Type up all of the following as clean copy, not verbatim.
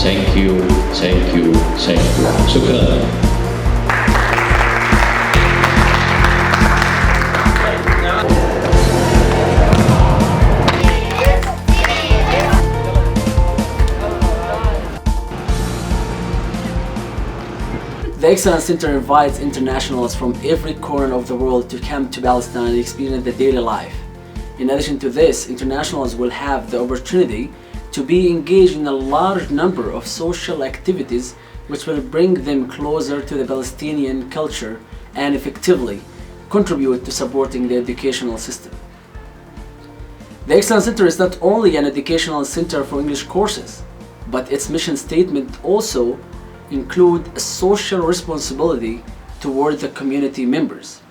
Thank you, thank you, thank you. شكرا. The Excellence Center invites internationals from every corner of the world to come to Palestine and experience the daily life. In addition to this, internationals will have the opportunity to be engaged in a large number of social activities which will bring them closer to the Palestinian culture and effectively contribute to supporting the educational system. The Excellence Center is not only an educational center for English courses, but its mission statement also include a social responsibility toward the community members,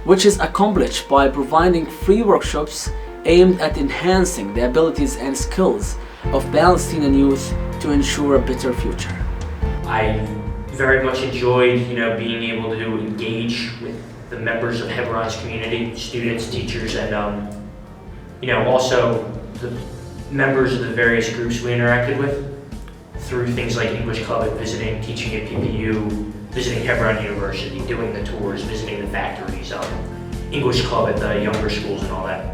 which is accomplished by providing free workshops aimed at enhancing the abilities and skills of Palestinian youth to ensure a better future. I very much enjoyed, being able to engage with the members of Hebron's community, students, teachers, and also the members of the various groups we interacted with through things like English Club and visiting, teaching at PPU, visiting Hebron University, doing the tours, visiting the factories, English Club at the younger schools and all that.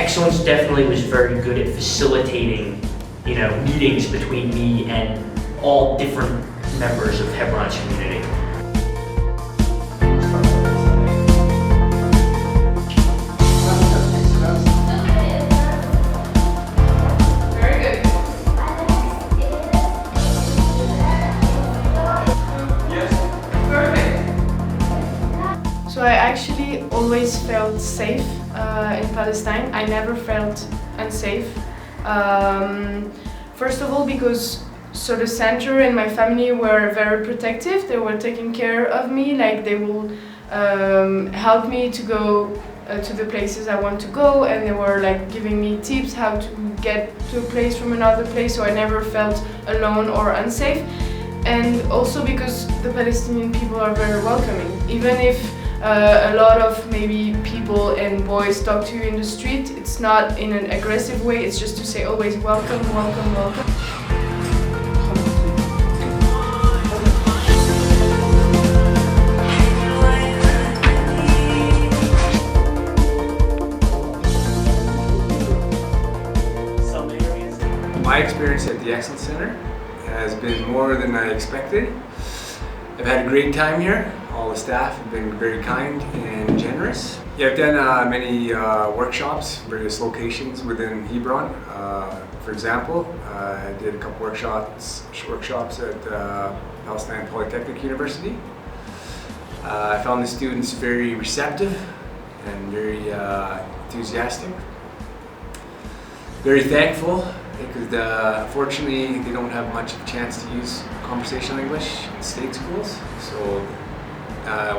Excellence definitely was very good at facilitating, meetings between me and all different members of Hebron's community. I actually always felt safe in Palestine. I never felt unsafe. First of all, because the center and my family were very protective. They were taking care of me, like they will help me to go to the places I want to go, and they were like giving me tips how to get to a place from another place, so I never felt alone or unsafe. And also because the Palestinian people are very welcoming, even if a lot of maybe people and boys talk to you in the street. It's not in an aggressive way, it's just to say always welcome, welcome, welcome. My experience at the Excellence Center has been more than I expected. I've had a great time here. All the staff have been very kind and generous. Yeah, I've done many workshops, various locations within Hebron. For example, I did a couple workshops at Palestine Polytechnic University. I found the students very receptive and very enthusiastic. Very thankful because unfortunately they don't have much of a chance to use conversational English in state schools. So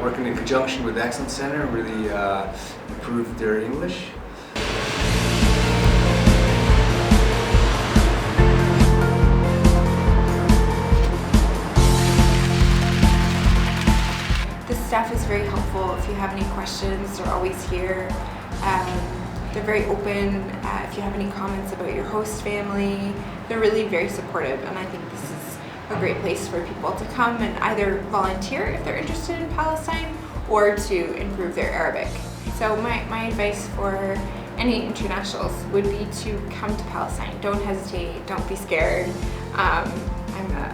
working in conjunction with the Excellence Center really improved their English. The staff is very helpful. If you have any questions, they're always here. They're very open. If you have any comments about your host family, they're really very supportive, and I think this is a great place for people to come and either volunteer if they're interested in Palestine or to improve their Arabic. So my advice for any internationals would be to come to Palestine. Don't hesitate, don't be scared. I'm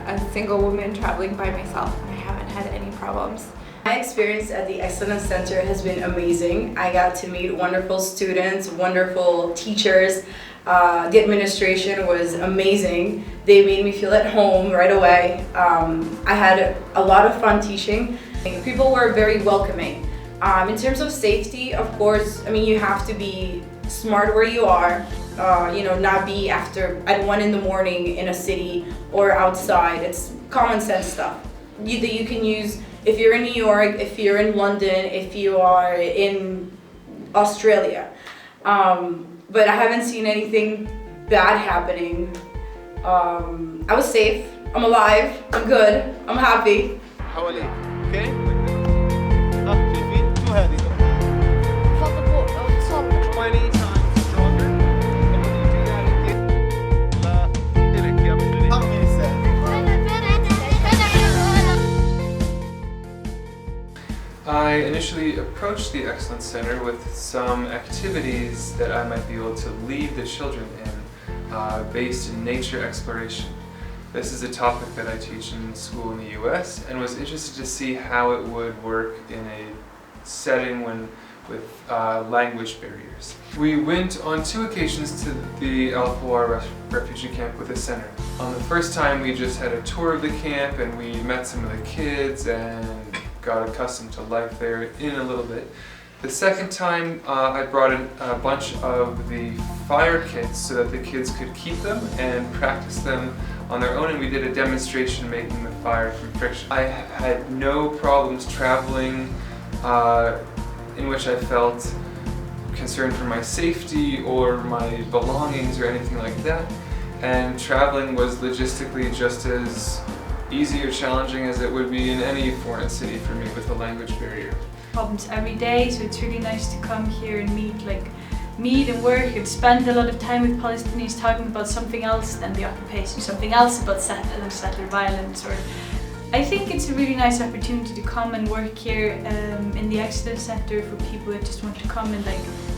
a single woman traveling by myself and I haven't had any problems. My experience at the Excellence Center has been amazing. I got to meet wonderful students, wonderful teachers. The administration was amazing. They made me feel at home right away. I had a lot of fun teaching. People were very welcoming. In terms of safety, of course, you have to be smart where you are. Not be at 1 in the morning in a city or outside. It's common sense stuff that you can use if you're in New York, if you're in London, if you are in Australia. But I haven't seen anything bad happening. I was safe, I'm alive, I'm good, I'm happy. حواليك، اوكي؟ شايفين؟ شو هذه؟ صوب 20 times stronger. And when you do that again, لا إلك يا مدري. How many said? approached the Excellence Center with some activities that I might be able to lead the children in, based in nature exploration. This is a topic that I teach in school in the US and was interested to see how it would work in a setting with language barriers. We went on 2 occasions to the Al-Fawar refugee camp with the center. On the first time we just had a tour of the camp and we met some of the kids and got accustomed to life there in a little bit. The second time I brought in a bunch of the fire kits so that the kids could keep them and practice them on their own, and we did a demonstration making the fire from friction. I had no problems traveling in which I felt concerned for my safety or my belongings or anything like that. And traveling was logistically just as easy or challenging as it would be in any foreign city for me with a language barrier. Problems every day, so it's really nice to come here and meet and work and spend a lot of time with Palestinians talking about something else than the occupation, something else about settler violence. Or I think it's a really nice opportunity to come and work here in the Excellence Center for people that just want to come and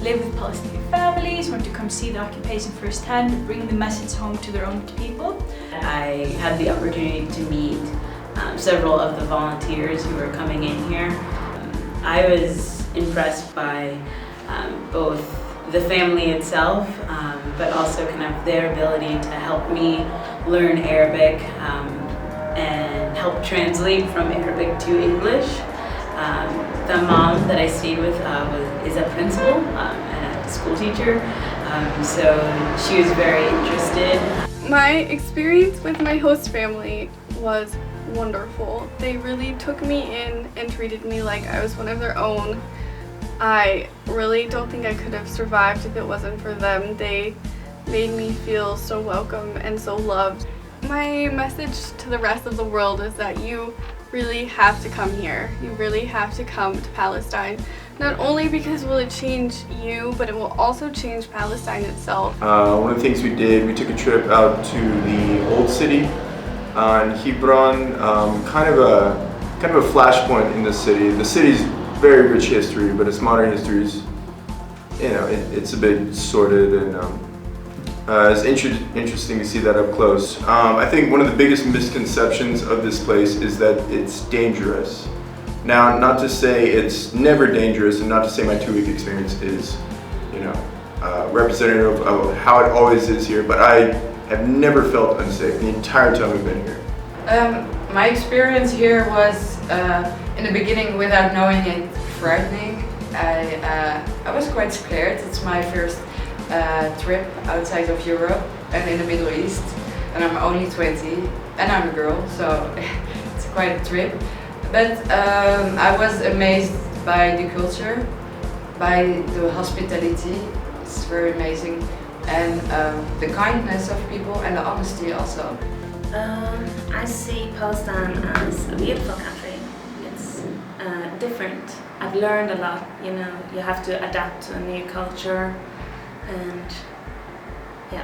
live with Palestinian families, want to come see the occupation firsthand and bring the message home to their own people. I had the opportunity to meet several of the volunteers who were coming in here. I was impressed by both the family itself, but also kind of their ability to help me learn Arabic and help translate from Arabic to English. The mom that I stayed with is a principal and a school teacher, so she was very interested. My experience with my host family was wonderful. They really took me in and treated me like I was one of their own. I really don't think I could have survived if it wasn't for them. They made me feel so welcome and so loved. My message to the rest of the world is that you really have to come here. You really have to come to Palestine. Not only because will it change you, but it will also change Palestine itself. One of the things we did, we took a trip out to the old city in Hebron, kind of a flashpoint in the city. The city's very rich history, but its modern history is, it's a bit sordid, and it's interesting to see that up close. I think one of the biggest misconceptions of this place is that it's dangerous. Now, not to say it's never dangerous, and not to say my 2-week experience is, representative of how it always is here, but I have never felt unsafe the entire time I've been here. My experience here was, in the beginning, without knowing it, frightening. I was quite scared. It's my first trip outside of Europe and in the Middle East, and I'm only 20 and I'm a girl, so it's quite a trip. But I was amazed by the culture, by the hospitality. It's very amazing, and the kindness of people and the honesty also. I see Palestine as a beautiful country. It's different. I've learned a lot, you have to adapt to a new culture, and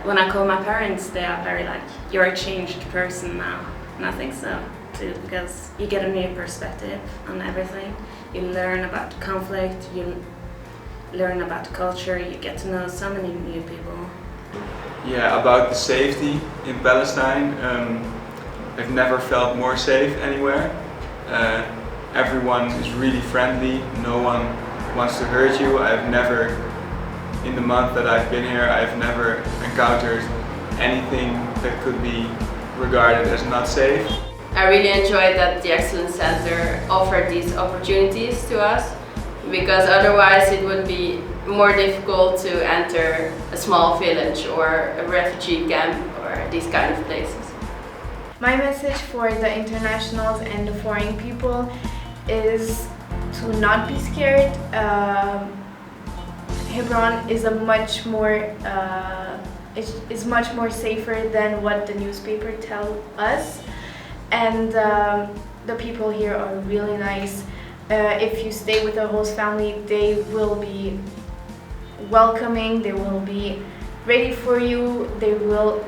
when I call my parents, they are very you're a changed person now, and I think so too, because you get a new perspective on everything. You learn about conflict, you learn about culture, you get to know so many new people. Yeah, about the safety in Palestine, I've never felt more safe anywhere. Everyone is really friendly, no one wants to hurt you. I've never, in the month that I've been here, I've never encountered anything that could be regarded as not safe. I really enjoyed that the Excellence Center offered these opportunities to us, because otherwise it would be more difficult to enter a small village or a refugee camp or these kind of places. My message for the internationals and the foreign people is to not be scared. Hebron is much more safer than what the newspaper tell us, and the people here are really nice. If you stay with a host family, they will be welcoming, they will be ready for you, they will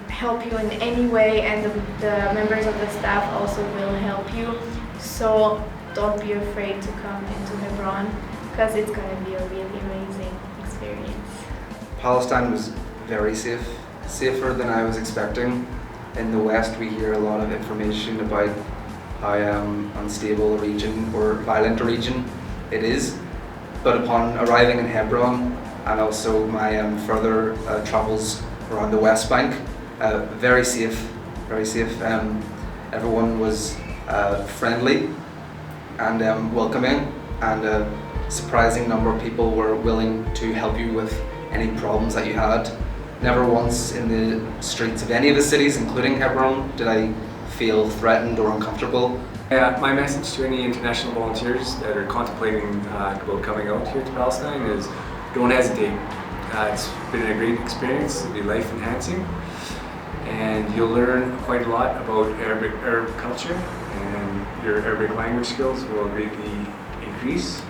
help you in any way, and the members of the staff also will help you. So don't be afraid to come into Hebron. because it's going to be a really amazing experience. Palestine was very safe, safer than I was expecting. In the West we hear a lot of information about how unstable a region or violent a region it is, but upon arriving in Hebron and also my further travels around the West Bank, very safe, very safe. Everyone was friendly and welcoming, and a surprising number of people were willing to help you with any problems that you had. Never once in the streets of any of the cities, including Hebron, did I feel threatened or uncomfortable. My message to any international volunteers that are contemplating about coming out here to Palestine is don't hesitate. It's been a great experience, it'll be life enhancing, and you'll learn quite a lot about Arab culture, and your Arabic language skills will greatly increase,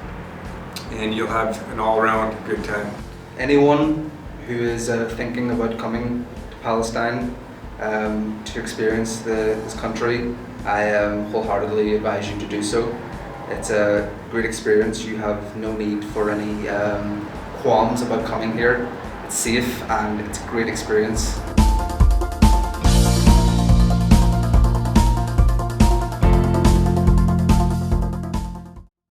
and you'll have an all-around good time. Anyone who is thinking about coming to Palestine to experience this country, I wholeheartedly advise you to do so. It's a great experience. You have no need for any qualms about coming here. It's safe and it's a great experience.